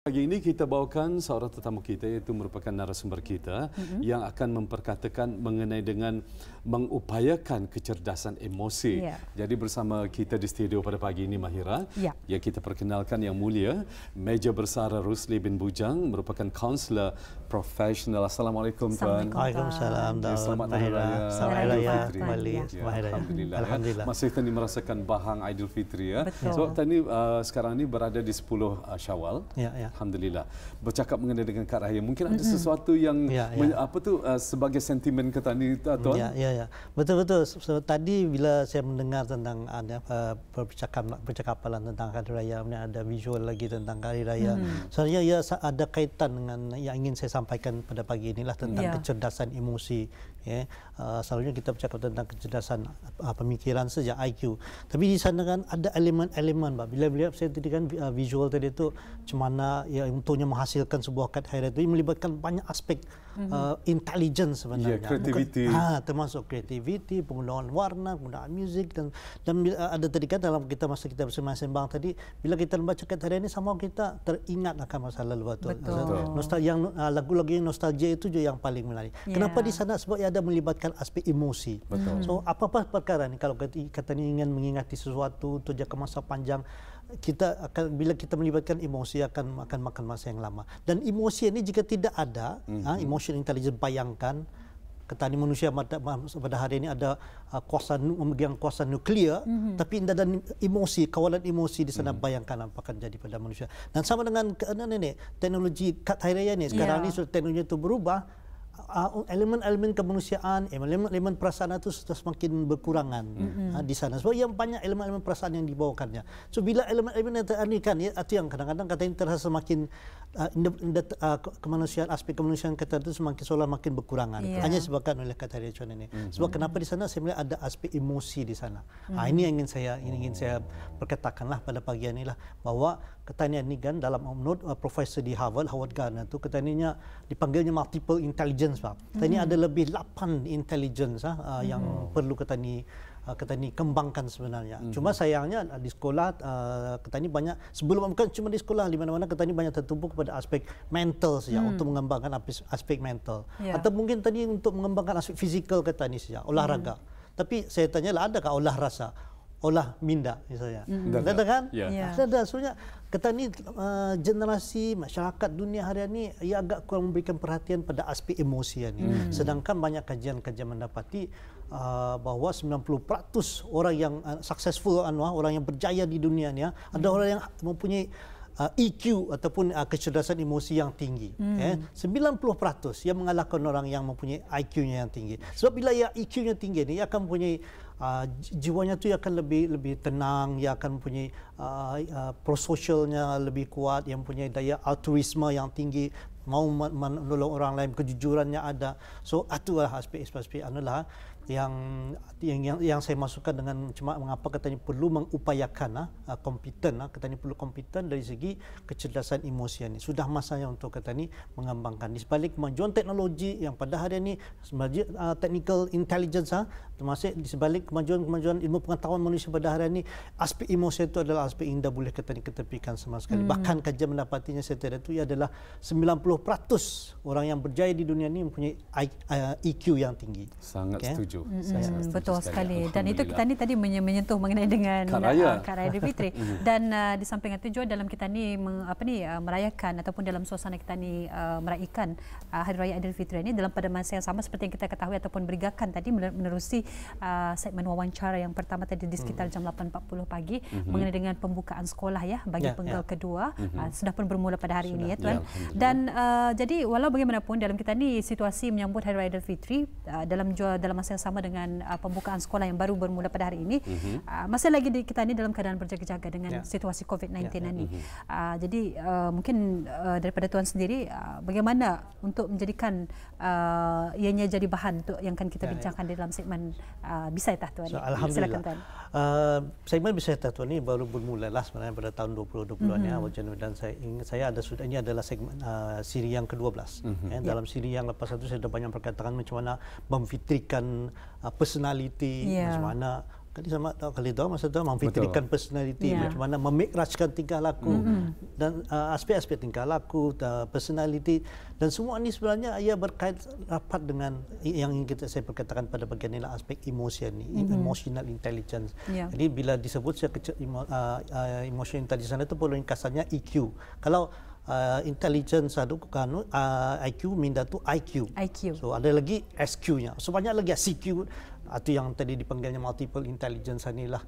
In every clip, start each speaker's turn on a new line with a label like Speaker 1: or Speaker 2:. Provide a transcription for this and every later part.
Speaker 1: Pagi ini kita bawakan seorang tetamu kita, iaitu merupakan narasumber kita yang akan memperkatakan mengenai dengan mengupayakan kecerdasan emosi. Jadi bersama kita di studio pada pagi ini Mahira, yang kita perkenalkan yang mulia Meja Bersara Rusli bin Bujang, merupakan kaunselor profesional. Assalamualaikum Tuan.
Speaker 2: Waalaikumsalam.
Speaker 1: Selamat Hari Raya.
Speaker 2: Selamat Hari Raya
Speaker 1: Fitri.
Speaker 2: kembali.
Speaker 1: Alhamdulillah.
Speaker 2: Alhamdulillah.
Speaker 1: Masih tadi merasakan bahang Aidilfitri ya. Sebab tadi sekarang ini berada di 10 Syawal. Alhamdulillah. Bercakap mengenai dengan Kak Raya, mungkin ada sesuatu yang sebagai sentimen ke tadi Tuan?
Speaker 2: Ya. Betul-betul. So, tadi bila saya mendengar tentang ada percakapan tentang Hari Raya, ada visual lagi tentang Hari Raya. Sebenarnya ia ada kaitan dengan yang ingin saya sampaikan pada pagi inilah tentang kecerdasan emosi. Selalunya kita bercakap tentang kecerdasan pemikiran saja, IQ. Tapi di sana kan ada elemen-elemen. Bila saya tadi kan visual tadi itu macam mana ya untuknya menghasilkan sebuah kad hari itu melibatkan banyak aspek intelligence sebenarnya.
Speaker 1: Kreativiti.
Speaker 2: Termasuk kreativiti, penggunaan warna, penggunaan muzik dan ada tadi kan dalam masa kita bersembang tadi, bila kita membaca kad hari ini sama kita teringat akan masa lalu. Lagu-lagu yang nostalgia itu juga yang paling menarik. Kenapa di sana? Sebab ia ada melibatkan aspek emosi. So apa-apa perkara ni kalau kata ni ingin mengingati sesuatu untuk jangka masa panjang, kita akan bila kita melibatkan emosi akan makan masa yang lama. Dan emosi ini jika tidak ada, emotion intelligence, bayangkan ketani manusia pada hari ini ada memegang kuasa nuklear, tapi tidak ada emosi, kawalan emosi di sana. Bayangkan apa akan jadi pada manusia. Dan sama dengan teknologi kad hari raya ini sekarang ini teknologi itu berubah. Elemen-elemen kemanusiaan, elemen-elemen perasaan itu sudah semakin berkurangan di sana. Sebab yang banyak elemen-elemen perasaan yang dibawakannya. So bila elemen-elemen ini kan, itu yang kadang-kadang katanya terasa semakin kemanusiaan, aspek kemanusiaan kita itu semakin seolah makin berkurangan. Hanya disebabkan oleh kata Riacuan ini. Sebab kenapa di sana saya melihat ada aspek emosi di sana. Ini yang ingin saya perkatakanlah pada pagi ini lah, bahwa katanya ini kan dalam menurut profesor di Howard Gardner itu katanya dipanggilnya multiple intelligence. Katanya ada lebih 8 intelligence yang perlu katanya kembangkan sebenarnya. Cuma sayangnya di sekolah katanya banyak, sebelum bukan cuma di sekolah, di mana-mana katanya banyak tertumpu kepada aspek mental saja, untuk mengembangkan aspek mental. Atau mungkin tadi untuk mengembangkan aspek fizikal katanya saja, olahraga. Tapi saya tanyalah, adakah olah rasa, olah minda misalnya? Ada kan? Ada. Soalnya katanya generasi masyarakat dunia hari ini ia agak kurang memberikan perhatian pada aspek emosi ini. Sedangkan banyak kajian-kajian mendapati bahawa 90% orang yang successful, orang yang berjaya di dunia ni ada orang yang mempunyai EQ ataupun kecerdasan emosi yang tinggi. 90% yang mengalahkan orang yang mempunyai IQ-nya yang tinggi. Sebab bila ia EQ-nya tinggi ni, ia akan mempunyai jiwanya tu akan lebih tenang, ia akan mempunyai prososialnya lebih kuat, yang mempunyai daya altruisme yang tinggi, mau menolong orang lain, kejujurannya ada. So itulah aspek-aspek yang saya masukkan dengan cuma mengapa katanya perlu mengupayakan katanya perlu kompeten dari segi kecerdasan emosi ini. Sudah masanya untuk katanya mengembangkan di sebalik kemajuan teknologi yang pada hari ini technical intelligence, termasuk di sebalik kemajuan ilmu pengetahuan manusia pada hari ini, aspek emosi itu adalah aspek yang tidak boleh katanya ketepikan sama sekali. Bahkan kajian mendapatinya setelah itu adalah 90% orang yang berjaya di dunia ini mempunyai EQ yang tinggi.
Speaker 1: Sangat setuju.
Speaker 3: Betul sekali. Dan itu kita ni tadi menyentuh mengenai dengan Kak Raya Aidilfitri. Dan di samping itu juga dalam kita ni merayakan ataupun dalam suasana kita ni meraihkan Hari Raya Aidilfitri ini dalam pada masa yang sama seperti yang kita ketahui ataupun berigakan tadi menerusi segmen wawancara yang pertama tadi di sekitar jam 8.40 pagi mengenai dengan pembukaan sekolah bagi penggal kedua. Sudah pun bermula pada hari ini Tuan. Dan jadi walau bagaimanapun dalam kita ni situasi menyambut Hari Raya Aidilfitri dalam masa yang sama dengan pembukaan sekolah yang baru bermula pada hari ini, masih lagi kita ni dalam keadaan berjaga-jaga dengan situasi COVID-19 ini. Jadi mungkin daripada Tuan sendiri, bagaimana untuk menjadikan ianya jadi bahan untuk yang akan kita bincangkan di dalam segmen Bisai Tah Tuan.
Speaker 2: Alhamdulillah. Silakan Tuan. Segmen Bisai Tah Tuan ini baru bermula lah sebenarnya pada tahun 2020-an dan saya ingat ini adalah segmen siri yang ke-12. Dalam siri yang lepas itu saya sudah banyak perkataan macam mana memfitrikan personality, macam mana kali itu masa itu memfitrihkan personality, macam mana memikraskan tingkah laku dan aspek-aspek tingkah laku, personality, dan semua ini sebenarnya ia berkait rapat dengan yang ingin saya perkatakan pada bagian ini, aspek emosi ini, emotional intelligence. Jadi bila disebut emotional intelligence itu perlu ringkasannya EQ. Kalau intelligence IQ minda tu IQ. So ada lagi SQ-nya. So banyak lagi CQ atau yang tadi dipanggilnya multiple intelligence inilah.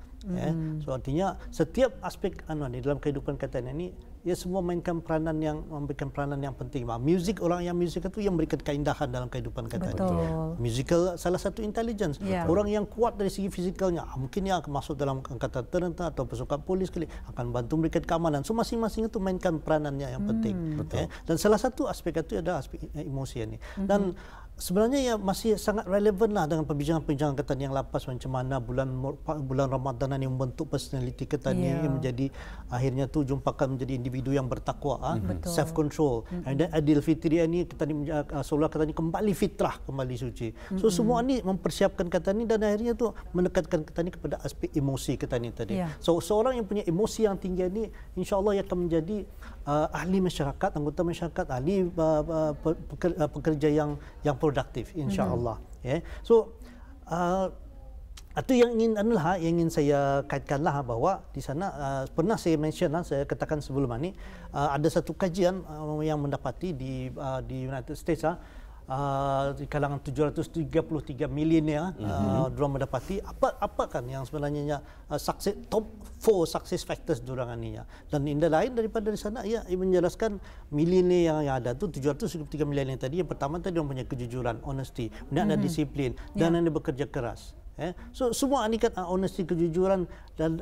Speaker 2: So artinya setiap aspek di dalam kehidupan kita ini ia semua memberikan peranan yang penting. Music, orang yang music itu yang memberikan keindahan dalam kehidupan kita. Musical salah satu intelligence. Orang yang kuat dari segi fizikalnya mungkin yang masuk dalam angkatan tentara atau pasukan polis akan bantu memberikan keamanan. So masing-masing itu mainkan peranannya yang penting. Dan salah satu aspek itu adalah aspek emosi ini. Dan sebenarnya ya masih sangat relevan lah dengan perbincangan-perbincangan kita yang lepas, macam mana bulan Ramadan ini membentuk personality kita ni menjadi akhirnya tu jumpakan menjadi individu yang bertakwa, self control. Dan Aidilfitri ini kita ni seolah kita ni kembali fitrah, kembali suci. So semua ni mempersiapkan kita ni dan akhirnya tu mendekatkan kita ni kepada aspek emosi kita ni tadi. So seorang yang punya emosi yang tinggi ni insya-Allah ia akan menjadi ahli masyarakat, anggota masyarakat, ahli pekerja yang produktif, insya-Allah. So itu yang ingin saya kaitkanlah bahawa di sana pernah saya mention, saya katakan sebelum ini ada satu kajian yang mendapati di United States di kalangan 733 milenial diorang mendapati apa kan yang sebenarnya top 4 success factors diorang ini. Dan indah lain daripada di sana ia menjelaskan milenial yang ada tu 733 milenial tadi, yang pertama tadi diorang punya kejujuran, honesty, kemudian ada disiplin dan ada bekerja keras. So semua ini kan honesty, kejujuran dan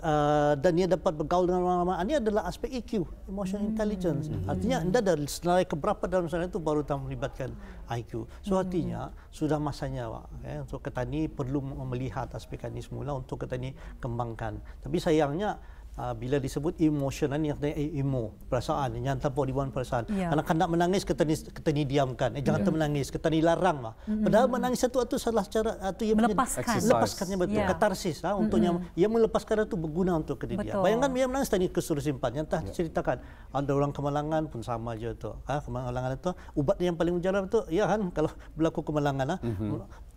Speaker 2: dia dapat bergaul dengan orang ramai. Ini adalah aspek EQ, emotional intelligence. Artinya anda dari senarai keberapa dalam sana itu baru melibatkan IQ. So artinya sudah masanya untuk kita ni perlu melihat aspek ini semula untuk kita ni kembangkan. Tapi sayangnya bila disebut emotional ni perasaan yang tanpa dibuang perasaan. Anak-anak menangis kita ni diamkan. Jangan menangis, kita ni larang lah. Padahal menangis itu salah cara itu melepaskannya betul. Katarsis untuknya ia melepaskan itu berguna untuk dia. Bayangkan dia menangis tadi kesuruh simpan. Yang tak ceritakan ada orang kemalangan pun sama aja tu. Kemalangan itu ubat yang paling mujarab itu kan kalau berlaku kemalangan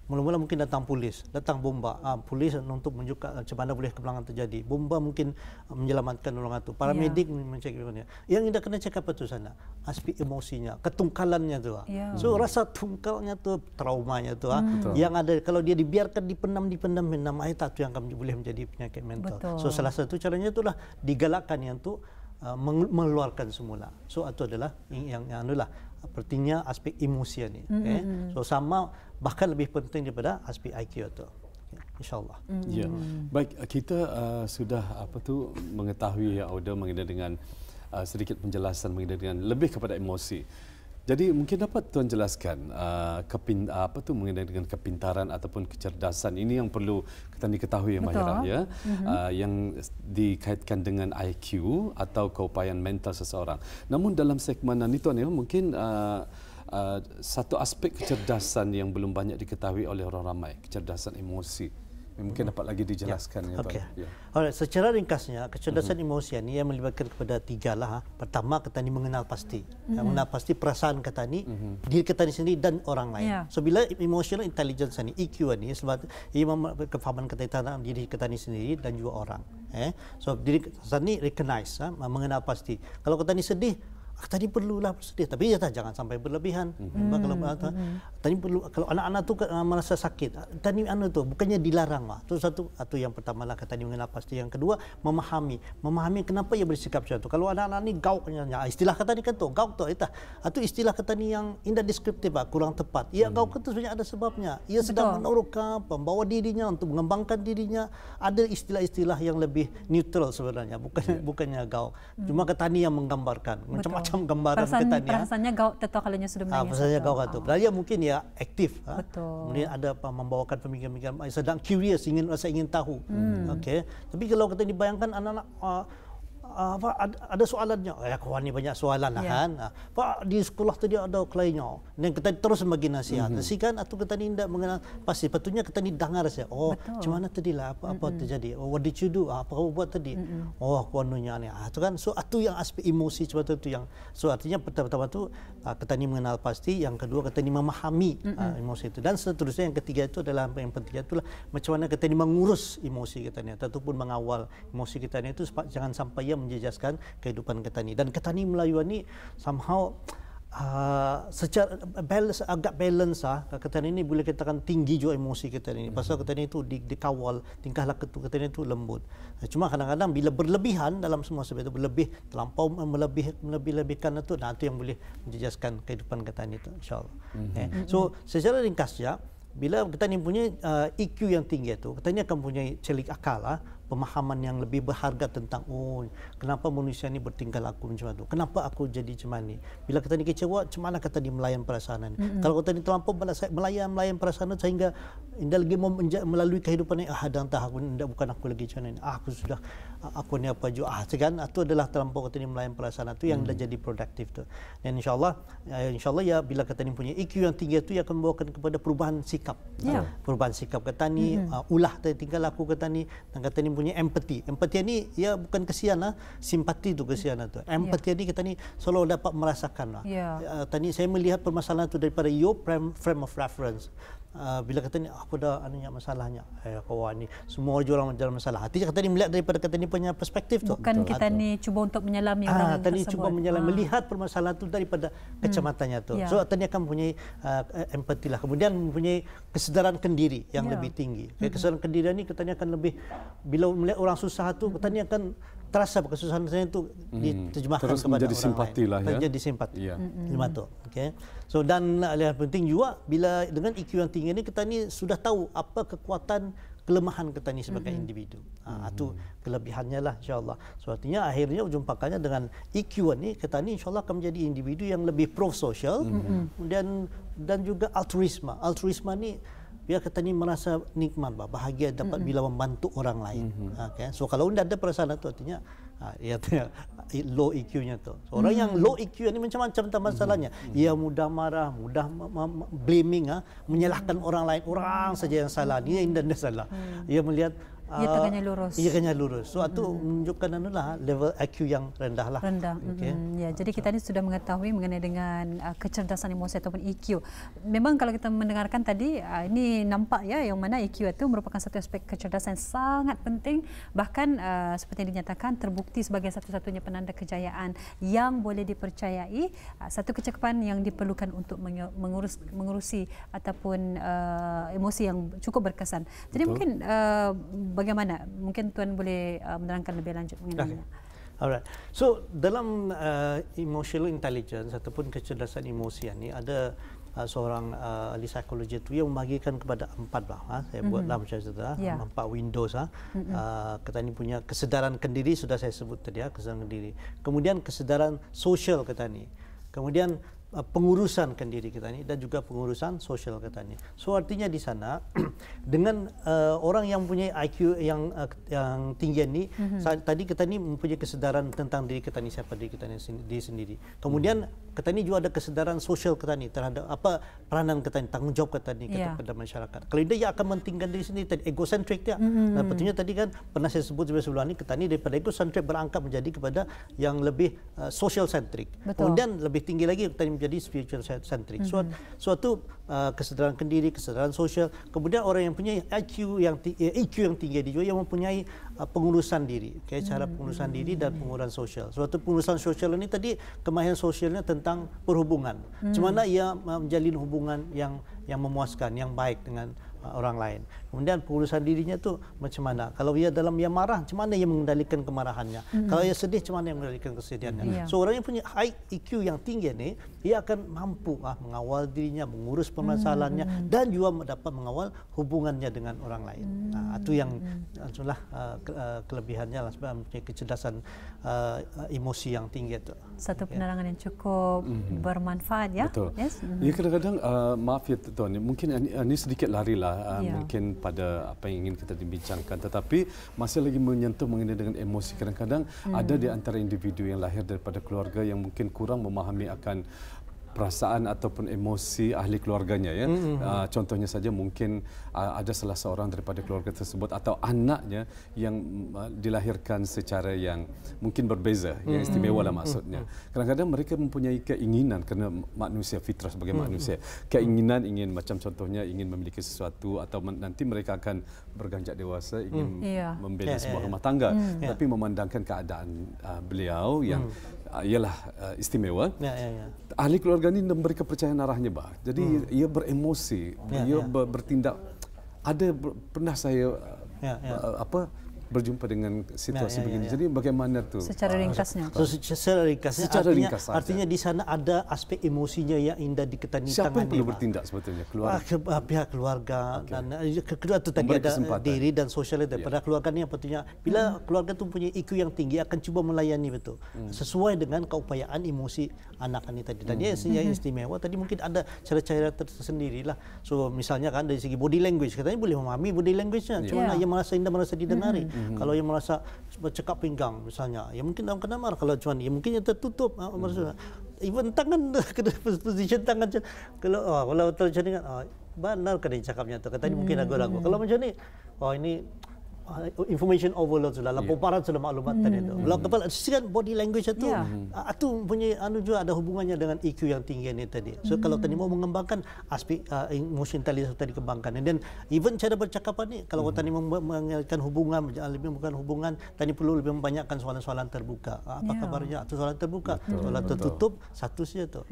Speaker 2: mula-mula mungkin datang polis, datang bomba. Polis untuk menunjukkan macam mana boleh kemalangan terjadi. Bomba mungkin menyelamatkan orang itu. Paramedik mencek. Yang tidak kena cakap apa tu sana? Aspek emosinya, ketungkalannya tu. So rasa tungkalnya tu, traumanya tu. Yang ada kalau dia dibiarkan dipendam, itu yang akan boleh menjadi penyakit mental. So salah satu caranya itulah digalakkan yang tu mengeluarkan semula. So itu adalah yang pentingnya aspek emosi ni. So sama bahkan lebih penting daripada aspek IQ itu. InsyaAllah.
Speaker 1: Ya. Baik, kita sudah mengetahui Auda mengenai dengan sedikit penjelasan mengenai dengan lebih kepada emosi. Jadi mungkin dapat Tuan jelaskan mengenai dengan kepintaran ataupun kecerdasan ini yang perlu kita diketahui Mahirah yang dikaitkan dengan IQ atau keupayaan mental seseorang. Namun dalam segmen ini Tuan mungkin satu aspek kecerdasan yang belum banyak diketahui oleh orang ramai, kecerdasan emosi. Mungkin dapat lagi dijelaskan.
Speaker 2: Alright, secara ringkasnya kecerdasan emosi ini yang melibatkan kepada 3 lah. Pertama, kita ni mengenal pasti. Mengenal pasti perasaan kita ni, diri kita ni sendiri dan orang lain. So bila emotional intelligence ni, EQ ni sebab ia kefahaman kita tentang diri kita ni sendiri dan juga orang. So diri kita ni recognize, mengenal pasti. Kalau kita ni sedih, tadi perlulah bersedih, tapi jangan sampai berlebihan. Tadi perlu, kalau anak-anak tu merasa sakit, tadi tu bukannya dilarang lah. Itu satu yang pertama lah, tadi mengenal pasti. Yang kedua, memahami kenapa ia bersikap macam tu. Kalau anak-anak ni gauknya, istilah kata ni kan tu gauk tu, itu istilah kata ni yang indah deskriptif kurang tepat. Ia gauk itu sebenarnya ada sebabnya. Ia sedang menaruhkan membawa dirinya untuk mengembangkan dirinya. Ada istilah-istilah yang lebih neutral sebenarnya, bukannya gauk. Cuma kata ni yang menggambarkan macam-macam gambaran kita ni.
Speaker 3: Perasaannya gauk kalanya sudah menangis.
Speaker 2: Perasaannya gauk tu. Dia mungkin aktif. Kemudian ada membawakan pemikiran-pemikiran sedang curious, rasa ingin tahu. Tapi kalau kita dibayangkan anak-anak ada soalannya. Kawan ni banyak soalan lah kan. Pak, di sekolah tadi ada kliennya. Dan kita terus bagi nasihat. Kan atau kita ni tidak mengenal pasti. Patutnya kita ni dengar saja. Macam mana tadi lah apa terjadi? What did you do? Apa kamu buat tadi? Kawanunya ni. Itu kan. So itu yang aspek emosi seperti itu yang. So artinya pertama tu kita ni mengenal pasti. Yang kedua kita ni memahami emosi itu. Dan seterusnya yang ketiga itu adalah yang penting itulah macam mana kita ni mengurus emosi kita ni ataupun mengawal emosi kita ni itu jangan sampai ia menjejaskan kehidupan kita ni. Dan kita ni Melayu ni somehow secara balance, agak balance kita ni boleh katakan tinggi juga emosi kita ni. Pasal kita ni itu dikawal, tingkah laku kita ni itu lembut. Cuma kadang-kadang bila berlebihan dalam semua sebab itu berlebih, terlampau melebih-lebihkan itu, itu yang boleh menjejaskan kehidupan kita ni itu, insyaAllah. So secara ringkasnya, bila kita ni punya EQ yang tinggi itu, kita ni akan punya celik akal, pemahaman yang lebih berharga tentang kenapa manusia ni bertingkah laku macam itu, kenapa aku jadi macam ni. Bila kita ni kecewa, macam mana kita ni melayan perasaan ni. Kalau kita ni terlampau melayan perasaan sehingga indah lagi melalui kehidupan ni, entah bukan aku lagi macam ni, aku ni apa juga, kan itu adalah terlampau kita ni melayan perasaan itu yang dah jadi produktif tu. Dan insyaallah ya bila kita ni punya EQ yang tinggi itu akan membawakan kepada perubahan sikap. Perubahan sikap kita ni, ulah tingkah laku kita ni, dan kita ni punya empati. Empati ni ya bukan kesian simpati tu kesian tu. Empati ni kita ni selalu dapat merasakan tadi saya melihat permasalahan tu daripada your frame of reference. Bila kata ni apa dah anunya masalahnya, kawan ni semua orang dalam masalah. Artinya kata ni melihat daripada kata ni punya perspektif tu.
Speaker 3: Bukan kita ni cuba untuk menyelami orang
Speaker 2: tersebut. Cuba melihat permasalahan tu daripada kacamatanya tu. So tadi akan mempunyai empati lah. Kemudian mempunyai kesedaran kendiri yang lebih tinggi. Kesedaran kendiri ni kita ni akan lebih bila melihat orang susah tu kita ni akan terasa kesusahan saya itu diterjemahkan
Speaker 1: terus
Speaker 2: kepada
Speaker 1: menjadi
Speaker 2: orang
Speaker 1: simpati
Speaker 2: lain.
Speaker 1: lah ya.
Speaker 2: Menjadi simpati. Okay. So dan yang penting juga bila dengan EQ yang tinggi ni kita ni sudah tahu apa kekuatan kelemahan kita ni sebagai individu. Itu kelebihannya lah insya-Allah. So artinya akhirnya ujung pangkalnya dengan EQ ni kita ni insya-Allah akan menjadi individu yang lebih pro-sosial dan juga altruisme. Altruisme ni biar kita ni merasa nikmat, bahagia dapat bila membantu orang lain. Okay. So kalau tidak ada perasaan itu artinya low EQ-nya tu. So, orang yang low EQ ni macam-macam masalahnya. Ia mudah marah, mudah blaming, menyalahkan orang lain. Orang saja yang salah, dia yang salah. Ia melihat
Speaker 3: ia tengahnya lurus.
Speaker 2: Ia tengahnya lurus. So itu menunjukkan level IQ yang rendah lah.
Speaker 3: Rendah. Okay. Ya, jadi kita ni sudah mengetahui mengenai dengan kecerdasan emosi ataupun EQ. Memang kalau kita mendengarkan tadi ini nampak ya yang mana EQ itu merupakan satu aspek kecerdasan yang sangat penting, bahkan seperti yang dinyatakan terbukti sebagai satu-satunya penanda kejayaan yang boleh dipercayai, satu kecekapan yang diperlukan untuk mengurusi ataupun emosi yang cukup berkesan. Jadi mungkin bagaimana? Mungkin Tuan boleh menerangkan lebih lanjut mengenainya.
Speaker 2: Alright. So dalam emotional intelligence ataupun kecerdasan emosi ni ada seorang ahli psikologi itu yang membagikan kepada 4 saya buatlah macam itu 4 windows kita ni punya kesedaran kendiri sudah saya sebut tadi kesedaran kendiri. Kemudian kesedaran sosial kita ni. Kemudian pengurusan kendiri kita ni dan juga pengurusan sosial kita ni. So artinya di sana dengan orang yang mempunyai IQ yang tinggi ni tadi kita ni mempunyai kesedaran tentang diri kita ni, siapa diri kita ni sendiri. Kemudian kita ni juga ada kesedaran sosial kita ni terhadap apa peranan kita ni, tanggung jawab kita ni kepada masyarakat. Kalau dia akan mementingkan diri sendiri, tadi egocentrik dia. Betulnya tadi kan pernah saya sebut sebelum ni kita ni daripada egocentrik berangkat menjadi kepada yang lebih social centric. Kemudian lebih tinggi lagi kita ni jadi spiritual centric. Suatu kesedaran kendiri, kesedaran sosial. Kemudian orang yang punya EQ yang tinggi dia juga yang mempunyai pengurusan diri. Okay, cara pengurusan diri dan pengurusan sosial. Suatu pengurusan sosial ini tadi kemahiran sosialnya tentang perhubungan. Macam mana ia menjalin hubungan yang memuaskan, yang baik dengan orang lain. Kemudian pengurusan dirinya tu macam mana? Kalau ia dalam ia marah, macam mana ia mengendalikan kemarahannya? Kalau ia sedih, macam mana ia mengendalikan kesedihannya? So orang yang punya high EQ yang tinggi ni, ia akan mampu mengawal dirinya, mengurus permasalahannya dan juga dapat mengawal hubungannya dengan orang lain. Itu yang kelebihannya lah sebab mempunyai kecerdasan emosi yang tinggi itu.
Speaker 3: Satu penerangan yang cukup bermanfaat ya.
Speaker 1: Betul. Yes. Ya, kadang-kadang maaf ya tuan, mungkin ini sedikit larilah mungkin pada apa yang ingin kita dibincangkan, tetapi masih lagi menyentuh mengenai dengan emosi. Kadang-kadang ada di antara individu yang lahir daripada keluarga yang mungkin kurang memahami akan perasaan ataupun emosi ahli keluarganya ya. Contohnya saja mungkin ada salah seorang daripada keluarga tersebut atau anaknya yang dilahirkan secara yang mungkin berbeza, yang istimewa lah maksudnya. Kadang-kadang mereka mempunyai keinginan kerana manusia, fitrah sebagai manusia, keinginan ingin macam contohnya ingin memiliki sesuatu atau nanti mereka akan berganjak dewasa ingin membina sebuah rumah tangga, tapi memandangkan keadaan beliau yang ialah istimewa. Ahli keluarga ini memberi kepercayaan arahnya, bah. Jadi ia beremosi, ia bertindak. Ada pernah saya berjumpa dengan situasi begini. Jadi bagaimana tu?
Speaker 3: Secara ringkasnya.
Speaker 2: Secara ringkasnya. Artinya di sana ada aspek emosinya yang indah diketani tangan.
Speaker 1: Siapa yang perlu bertindak sebetulnya? Keluarga.
Speaker 2: Pihak keluarga dan kedua itu tadi ada diri dan sosial daripada keluarga ni yang pentingnya. Bila keluarga tu punya IQ yang tinggi akan cuba melayani betul. Sesuai dengan keupayaan emosi anak ini tadi. Dan yang istimewa tadi mungkin ada cara-cara tersendirilah. So misalnya kan dari segi body language, katanya boleh memahami body language-nya. Cuma ia merasa indah, merasa didengari. Kalau yang merasa bercakap pinggang misalnya, ya mungkin dalam keadaan marah. Kalau cuman, ya mungkin yang tertutup. Even tangan, position tangan. Kalau macam ni kan, benar kan dia cakapnya tu. Katanya mungkin ragu-ragu. Kalau macam ni, ini information overload sudah, lampau parat sudah maklumat tadi itu. Kalau kepala kan body language itu, itu punya juga ada hubungannya dengan EQ yang tinggi ini tadi. So kalau tadi mau mengembangkan aspek emosi intelligence tadi kembangkan. Dan even cara bercakapan ni, kalau tadi mengalihkan hubungan, lebih bukan hubungan, tadi perlu lebih membanyakkan soalan-soalan terbuka. Apa kabarnya? Atau soalan terbuka, soalan tertutup satu saja tu.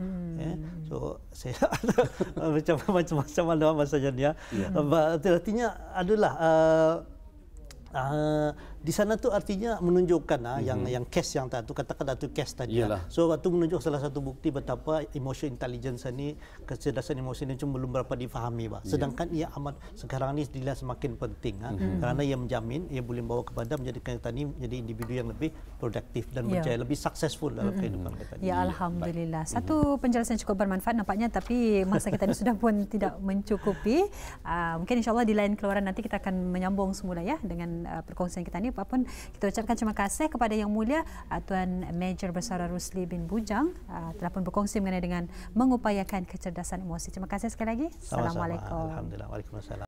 Speaker 2: So saya macam-macam dalam masanya dia. Artinya adalah di sana tu artinya menunjukkan yang case yang tadi katakan itu case tadi. So waktu menunjuk salah satu bukti betapa emosi intelligence ni, kecerdasan emosi ni cuma belum berapa difahami, bah. Sedangkan ia amat sekarang ni dilihat semakin penting kerana ia menjamin ia boleh membawa kepada menjadikan kita ni menjadi individu yang lebih produktif dan berjaya lebih successful dalam kehidupan kita.
Speaker 3: Ya, alhamdulillah. Satu penjelasan cukup bermanfaat nampaknya, tapi masa kita ni sudah pun tidak mencukupi. Mungkin insya-Allah di lain keluaran nanti kita akan menyambung semula ya dengan perkongsian kita ni. Apapun kita ucapkan terima kasih kepada Yang Mulia Tuan Major Bersara Rusli bin Bujang telah pun berkongsi mengenai dengan mengupayakan kecerdasan emosi. Terima kasih sekali lagi. Assalamualaikum.
Speaker 2: Alhamdulillah. Waalaikumsalam.